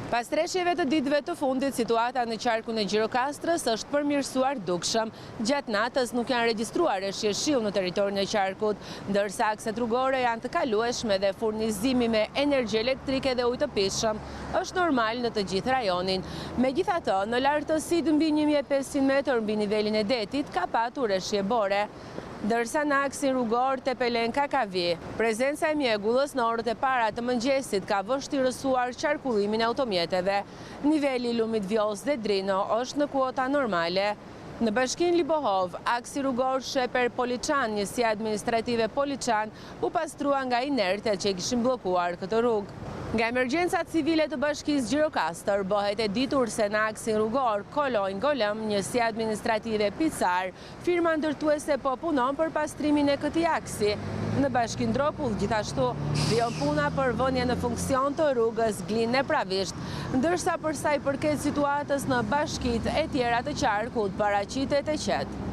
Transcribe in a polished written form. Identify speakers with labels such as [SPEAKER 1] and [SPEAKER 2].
[SPEAKER 1] Pas treshjeve të ditëve të fundit, situata në qarkun e Gjirokastrës është përmirësuar dukshëm. Gjatë natës nuk janë regjistruar reshje shiu në teritorin e qarkut, ndërsa akset rrugore janë të kalueshme dhe furnizimi me energji elektrike dhe ujë të pishëm është normal në të gjithë rajonin. Megjithatë, në lartësitë mbi 1500 metër mbi nivelin e detit ka patur reshje bore. Dërsa në aksin rrugor Tepelenka Kavi, prezenca e mjegullës në orët e para të mëngjesit ka vështirësuar qarkullimin e automjeteve. Niveli i lumit Vjols dhe Drino është në kuota normale. Në bashkinë Libohov, aksi rrugor Sheper Poliçan, njësia administrative Poliçan, u pastrua nga inertet që kishin bllokuar këtë rrugë. Nga emergjencat civile të bashkisë Gjirokastër, bëhet e ditur se në aksin rrugor Kolonj-Golëm, njësia administrative Picar, firma ndërtuese po punon për pastrimin e këtij aksi. Në bashkinë Dropull, gjithashtu, vjen puna për vënje në funksion të rrugës Glinë-Nepravisht, ndërsa për sa i përket situatës në bashkitë e tjera të qarkut, paraqitet e qetë.